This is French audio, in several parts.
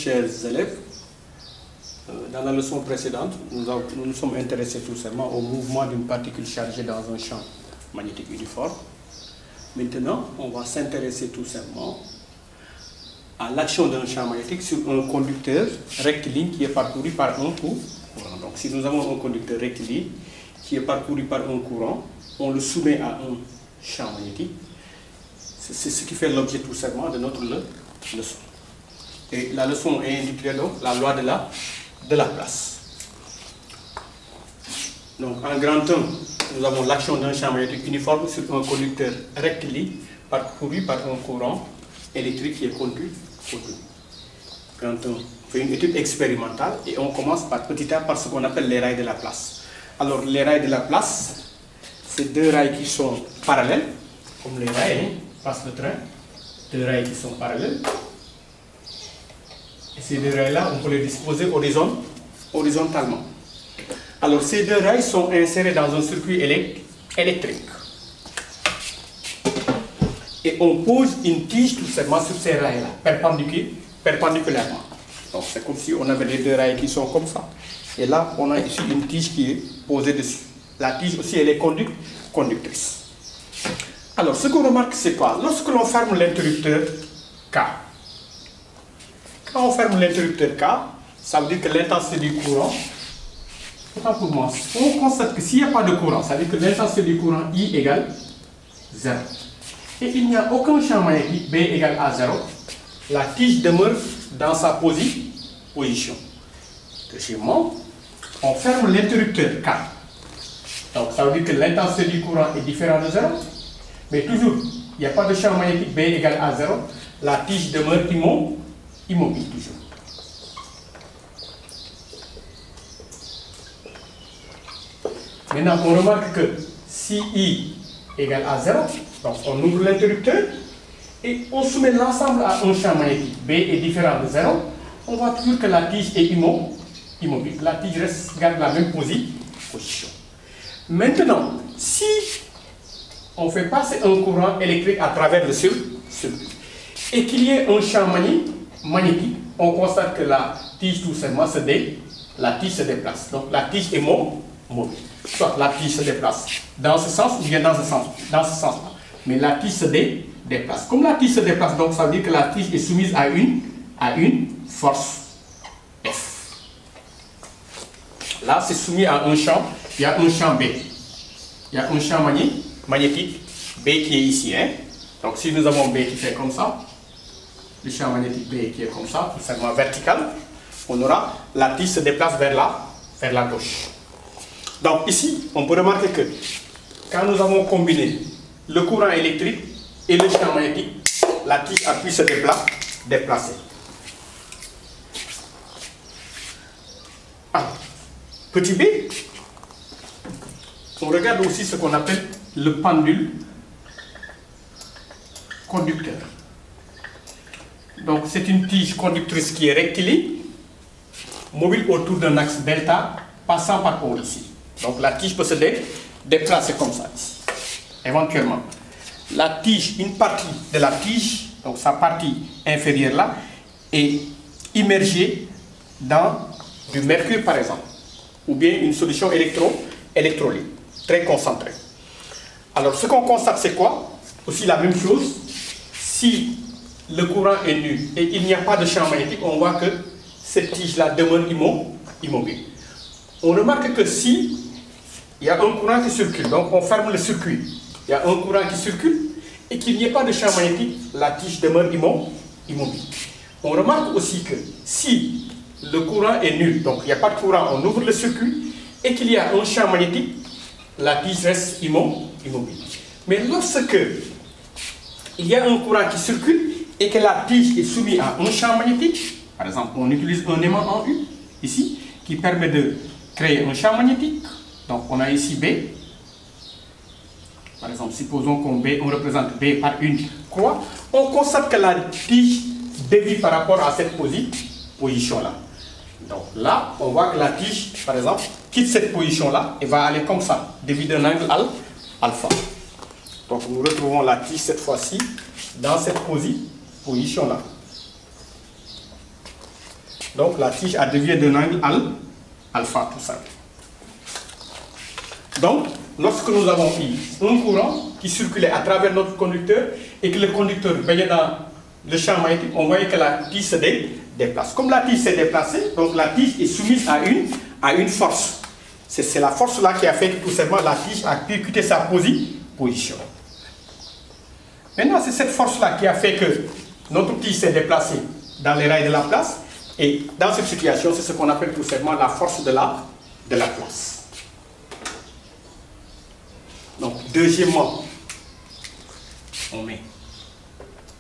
chers élèves, dans la leçon précédente, nous nous sommes intéressés tout simplement au mouvement d'une particule chargée dans un champ magnétique uniforme. Maintenant, on va s'intéresser tout simplement à l'action d'un champ magnétique sur un conducteur rectiligne qui est parcouru par un courant. Donc, si nous avons un conducteur rectiligne qui est parcouru par un courant, on le soumet à un champ magnétique. C'est ce qui fait l'objet tout simplement de notre leçon. Et la leçon est intitulée donc la loi de la place. Donc, en grand 1, nous avons l'action d'un champ magnétique uniforme sur un conducteur rectiligne parcouru par un courant électrique qui est conduit. Quand on fait une étude expérimentale et on commence petit à par ce qu'on appelle les rails de la place. Alors, les rails de la place, c'est deux rails qui sont parallèles, comme les rails, passe le train, deux rails qui sont parallèles. Et ces deux rails-là, on peut les disposer horizontalement. Alors, ces deux rails sont insérés dans un circuit électrique. Et on pose une tige tout simplement sur ces rails-là, perpendiculairement. Donc, c'est comme si on avait les deux rails qui sont comme ça. Et là, on a ici une tige qui est posée dessus. La tige aussi, elle est conductrice. Alors, ce qu'on remarque, c'est quoi? Lorsque l'on ferme l'interrupteur K, quand on ferme l'interrupteur K, ça veut dire que l'intensité du courant, autant pour moi, on constate que s'il n'y a pas de courant, ça veut dire que l'intensité du courant I égale 0. Et il n'y a aucun champ magnétique B égale à 0. La tige demeure dans sa position. Deuxièmement, on ferme l'interrupteur K. Donc, ça veut dire que l'intensité du courant est différente de 0. Mais toujours, il n'y a pas de champ magnétique B égale à 0. La tige demeure immobile toujours. Maintenant, on remarque que si I égale à 0, donc on ouvre l'interrupteur et on soumet l'ensemble à un champ magnétique. B est différent de 0. On voit toujours que la tige est immobile. La tige garde la même position. Maintenant, si on fait passer un courant électrique à travers le circuit et qu'il y ait un champ magnétique, on constate que la tige tout simplement se déplace. Donc la tige est mobile. Soit la tige se déplace dans ce sens ou bien dans ce sens-là. Mais la tige se déplace. Comme la tige se déplace, donc ça veut dire que la tige est soumise à une force F. Là, c'est soumis à un champ. Il y a un champ B. Il y a un champ magnétique B qui est ici. Hein? Donc si nous avons B qui fait comme ça, le champ magnétique B qui est comme ça, tout simplement vertical, on aura la tige se déplace vers la gauche. Donc ici, on peut remarquer que quand nous avons combiné le courant électrique et le champ magnétique, la tige a pu se déplacer. Ah, petit b, on regarde aussi ce qu'on appelle le pendule conducteur. Donc c'est une tige conductrice qui est rectiligne, mobile autour d'un axe delta, passant par haut ici. Donc la tige peut se déplacer comme ça ici, éventuellement. La tige, une partie de la tige, donc sa partie inférieure là, est immergée dans du mercure par exemple, ou bien une solution électrolyte, très concentrée. Alors ce qu'on constate c'est quoi? Aussi la même chose, si le courant est nul et il n'y a pas de champ magnétique, on voit que cette tige là demeure immobile. On remarque que si il y a un courant qui circule, donc on ferme le circuit, il y a un courant qui circule et qu'il n'y ait pas de champ magnétique, la tige demeure immobile. On remarque aussi que si le courant est nul, donc il n'y a pas de courant, on ouvre le circuit et qu'il y a un champ magnétique, la tige reste immobile. Mais lorsque il y a un courant qui circule et que la tige est soumise à un champ magnétique, par exemple on utilise un aimant en U ici qui permet de créer un champ magnétique. Donc on a ici B. Par exemple, supposons qu'on on représente B par une croix. On constate que la tige dévie par rapport à cette position-là. Donc là, on voit que la tige, par exemple, quitte cette position-là et va aller comme ça, dévie d'un angle alpha. Donc nous retrouvons la tige cette fois-ci dans cette position-là. Donc la tige a dévié d'un angle alpha, tout simple. Donc, lorsque nous avons eu un courant qui circulait à travers notre conducteur et que le conducteur baignait dans le champ magnétique, on voyait que la tige se déplace. Comme la tige s'est déplacée, donc la tige est soumise à une force. C'est la force là qui a fait que tout simplement la tige a percuté sa position. Maintenant, c'est cette force-là qui a fait que notre tige s'est déplacée dans les rails de la place. Et dans cette situation, c'est ce qu'on appelle tout simplement la force de la place. Donc, deuxièmement, on met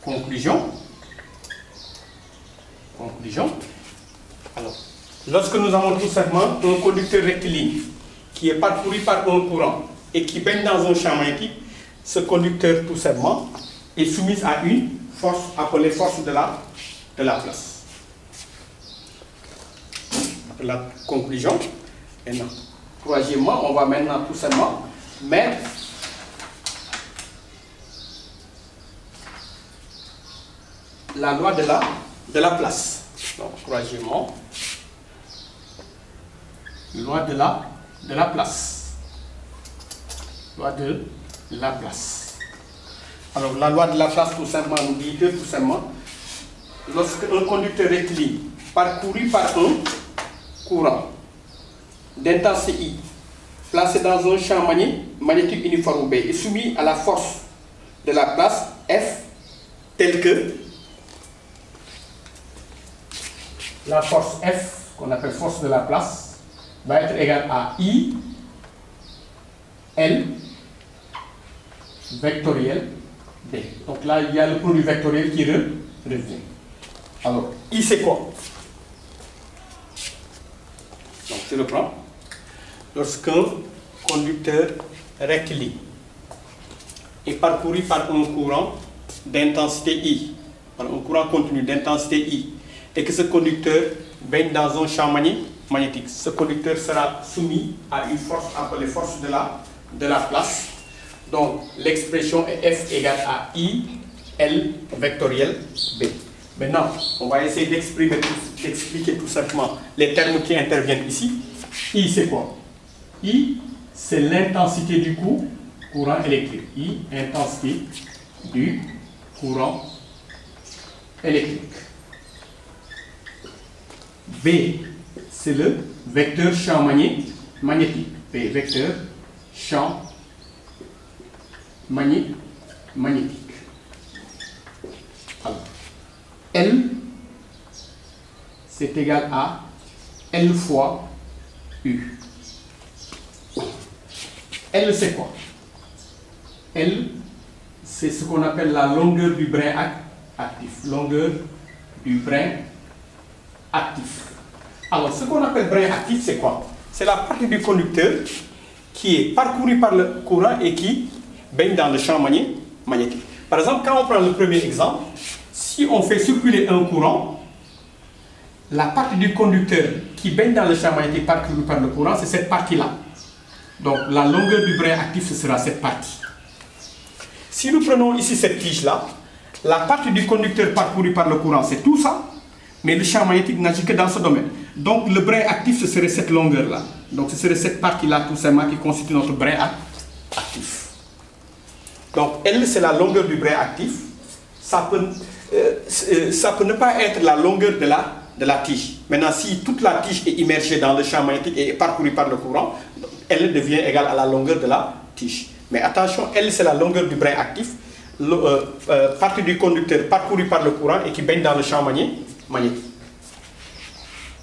conclusion. Alors, lorsque nous avons tout simplement un conducteur rectiligne qui est parcouru par un courant et qui baigne dans un champ magnétique, ce conducteur tout simplement est soumis à une force appelée force de la place. La conclusion. Maintenant, troisièmement, on va maintenant tout simplement mettre la loi de la place. Donc, troisièmement, loi de la place. Loi de la place. Alors, la loi de la place, tout simplement, nous dit que, tout simplement, lorsque un conducteur rectiligne parcouru par un courant d'intensité I, placé dans un champ magnétique uniforme B, est soumis à la force de la place F, telle que la force F, qu'on appelle force de la place, va être égale à I, L, vectoriel B. Donc là, il y a le produit vectoriel qui revient. Alors, I c'est quoi? Donc, je reprends. Lorsqu'un conducteur rectiligne est parcouru par un courant d'intensité I, par un courant continu d'intensité I, et que ce conducteur baigne dans un champ magnétique, ce conducteur sera soumis à une force appelée force de la place. Donc, l'expression est F égale à I, L, vectoriel B. Maintenant, on va essayer d'expliquer tout simplement les termes qui interviennent ici. I, c'est quoi? I, c'est l'intensité du courant électrique. I, intensité du courant électrique. B, c'est le vecteur champ magnétique. B, vecteur champ magnétique. Alors, L, c'est égal à L fois U. L, c'est quoi? L, c'est ce qu'on appelle la longueur du brin actif. Longueur du brin actif. Alors, ce qu'on appelle brin actif, c'est quoi? C'est la partie du conducteur qui est parcourue par le courant et qui baigne dans le champ magnétique. Par exemple, quand on prend le premier exemple, si on fait circuler un courant, la partie du conducteur qui baigne dans le champ magnétique parcouru par le courant, c'est cette partie-là. Donc, la longueur du brin actif, ce sera cette partie. Si nous prenons ici cette tige-là, la partie du conducteur parcouru par le courant, c'est tout ça, mais le champ magnétique n'agit que dans ce domaine. Donc, le brin actif, ce serait cette longueur-là. Donc, ce serait cette partie-là, tout simplement, qui constitue notre brin actif. Donc, L, c'est la longueur du brin actif. Ça peut ne pas être la longueur de la tige. Maintenant, si toute la tige est immergée dans le champ magnétique et est parcourue par le courant, L devient égale à la longueur de la tige. Mais attention, L, c'est la longueur du brin actif, partie du conducteur parcourue par le courant et qui baigne dans le champ magnétique.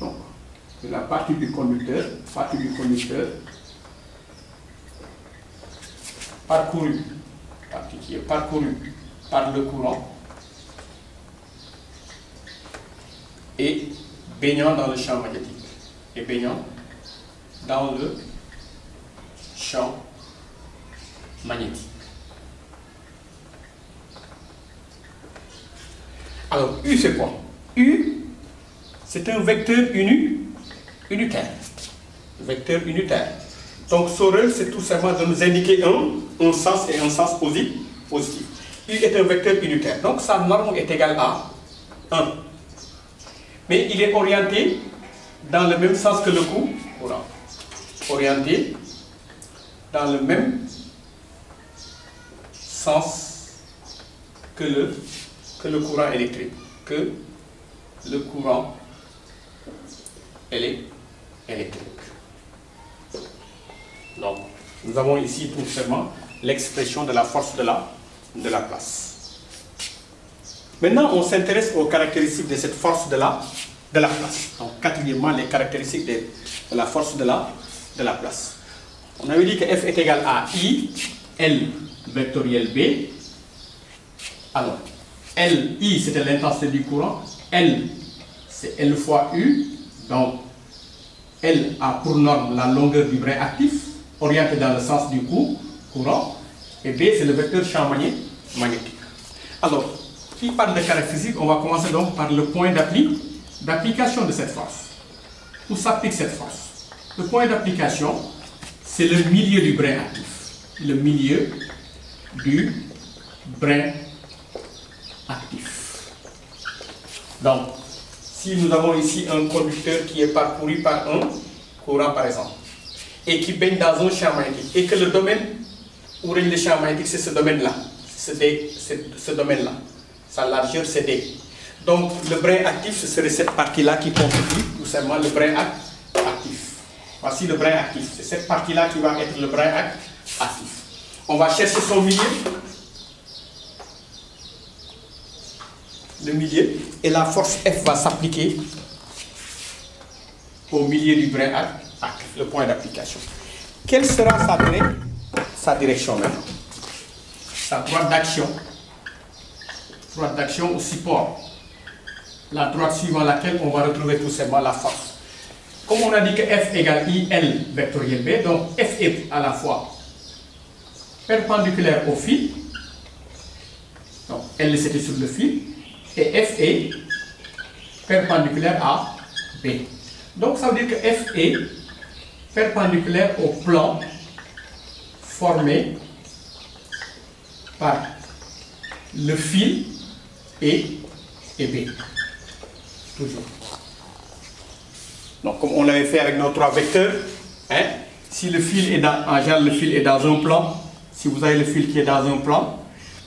Donc, c'est la partie du conducteur parcourue par le courant et baignant dans le champ magnétique. Et baignant dans le champ magnétique. Alors, U, c'est quoi? U, c'est un vecteur unitaire. Vecteur unitaire. Donc, son rôle, c'est tout simplement de nous indiquer un sens et un sens positif. U est un vecteur unitaire. Donc, sa norme est égale à 1. mais il est orienté dans le même sens que le courant. Orienté dans le même sens que le courant électrique. Que le courant électrique. Donc, nous avons ici tout simplement l'expression de la force de la place. Maintenant, on s'intéresse aux caractéristiques de cette force de la place. Donc, quatrièmement, les caractéristiques de la force de la place. On avait dit que F est égal à I, L vectoriel B. Alors, I, c'était l'intensité du courant. L, c'est L fois U. Donc, L a pour norme la longueur du brin actif, orienté dans le sens du courant. Et B, c'est le vecteur champ magnétique. Alors, qui parle de caractéristiques, on va commencer donc par le point d'application de cette force. Où s'applique cette force? Le point d'application, c'est le milieu du brin actif. Le milieu du brin actif. Donc, si nous avons ici un conducteur qui est parcouru par un courant, par exemple, et qui baigne dans un champ magnétique, et que le domaine où règne le champ magnétique, c'est ce domaine-là, ce domaine-là. Sa largeur c'est D. Donc le brin actif, ce serait cette partie-là qui constitue tout simplement le brin actif. Voici le brin actif. C'est cette partie-là qui va être le brin actif. On va chercher son milieu. Le milieu. Et la force F va s'appliquer au milieu du brin actif, le point d'application. Quelle sera sa direction maintenant? Sa droite d'action. Droite d'action au support. La droite suivant laquelle on va retrouver tout simplement la force. Comme on a dit que F égale IL vectoriel B, donc F est à la fois perpendiculaire au fil, donc L c'était sur le fil, et F est perpendiculaire à B. Donc ça veut dire que F est perpendiculaire au plan formé par le fil et B. Toujours. Donc, comme on l'avait fait avec nos trois vecteurs, hein, si le fil est dans, en général, le fil est dans un plan, si vous avez le fil qui est dans un plan,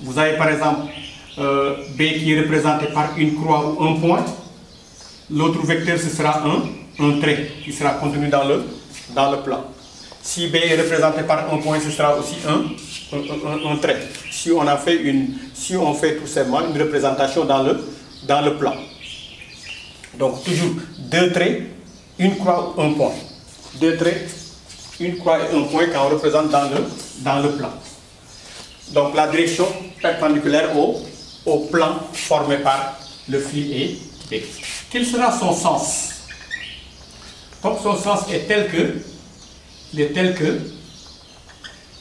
vous avez par exemple B qui est représenté par une croix ou un point, l'autre vecteur ce sera un trait qui sera contenu dans le plan. Si B est représenté par un point, ce sera aussi un trait. Si on fait tout simplement une représentation dans le plan. Donc toujours deux traits, une croix, un point. Deux traits, une croix et un point quand on représente dans le plan. Donc la direction perpendiculaire au plan formé par le fil et B. Quel sera son sens? Donc son sens est tel que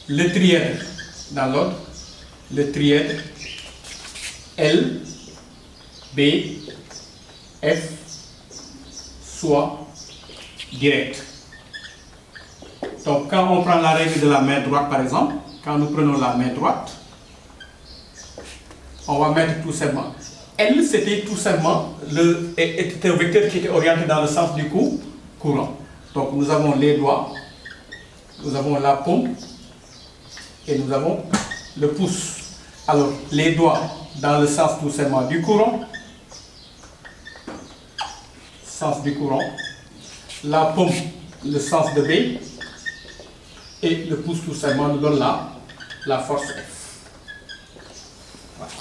le trièdre dans l'ordre, le trièdre L, B, F soit direct. Donc quand on prend la règle de la main droite par exemple, quand nous prenons la main droite, on va mettre tout simplement L, c'était tout simplement était un vecteur qui était orienté dans le sens du courant. Donc nous avons les doigts, nous avons la paume et nous avons le pouce. Alors les doigts dans le sens tout simplement du courant, la paume le sens de B et le pouce tout simplement nous donne la force F. Voilà.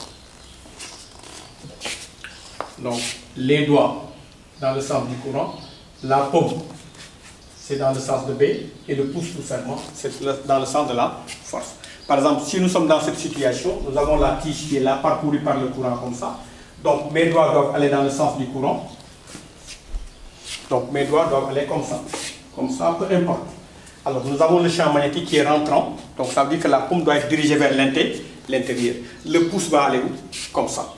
Donc les doigts dans le sens du courant, la paume c'est dans le sens de B et le pouce tout simplement c'est dans le sens de la force. Par exemple, si nous sommes dans cette situation, nous avons la tige qui est là parcourue par le courant comme ça. Donc mes doigts doivent aller dans le sens du courant. Donc mes doigts doivent aller comme ça, peu importe. Alors nous avons le champ magnétique qui est rentrant, donc ça veut dire que la paume doit être dirigée vers l'intérieur. Le pouce va aller où? Comme ça.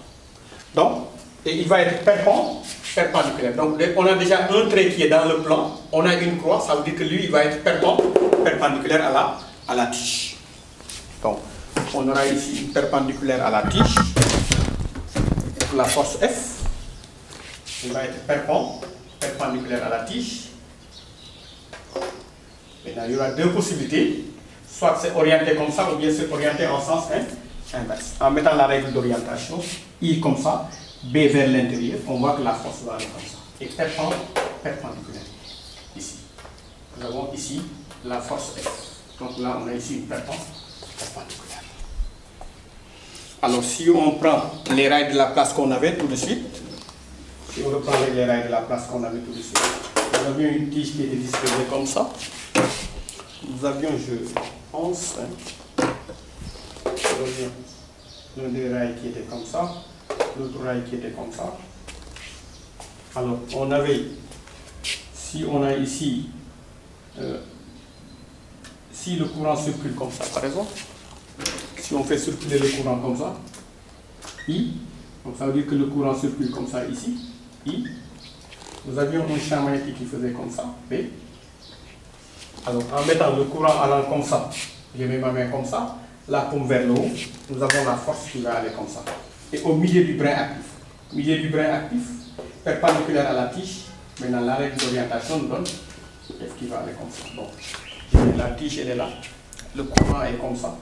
Donc, et il va être perpendiculaire. Donc on a déjà un trait qui est dans le plan, on a une croix, ça veut dire que lui il va être perpendiculaire à la tige. Donc on aura ici une perpendiculaire à la tige, la force F. il va être perpendiculaire à la tige. Maintenant, il y aura deux possibilités. Soit c'est orienté comme ça, ou bien c'est orienté en sens inverse. En mettant la règle d'orientation, I comme ça, B vers l'intérieur, on voit que la force va aller comme ça. Et perpendiculaire. Ici. Nous avons ici la force F. Donc là, on a ici une perpendiculaire. Alors, si on prend les rails de la place qu'on avait tout de suite, si on reprend les rails de la place qu'on avait tout de suite, nous avions une tige qui était disposée comme ça. Nous avions, je pense, l'un des rails qui était comme ça, l'autre rail qui était comme ça. Alors, on avait, si on a ici, si le courant circule comme ça, par exemple, si on fait circuler le courant comme ça, I, donc ça veut dire que le courant circule comme ça ici, I, nous avions un champ magnétique qui faisait comme ça, B. Alors, en mettant le courant allant comme ça, je mets ma main comme ça, la paume vers le haut, nous avons la force qui va aller comme ça. Et au milieu du brin actif, perpendiculaire à la tige, maintenant la règle d'orientation nous donne F qui va aller comme ça. Donc, la tige elle est là, le courant est comme ça,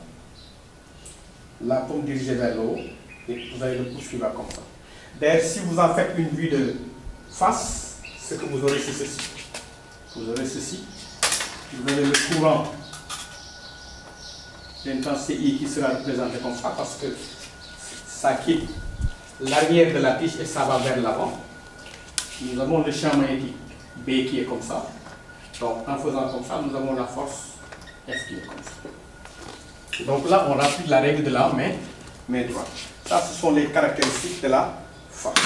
la paume dirigée vers le haut, et vous avez le pouce qui va comme ça. D'ailleurs, si vous en faites une vue de face, ce que vous aurez, c'est ceci. Vous aurez ceci. Vous avez le courant d'intensité I qui sera représenté comme ça parce que ça quitte l'arrière de la tige et ça va vers l'avant. Nous avons le champ magnétique B qui est comme ça. Donc en faisant comme ça, nous avons la force F qui est comme ça. Donc là, on applique la règle de la main droite. Ça, ce sont les caractéristiques de la force.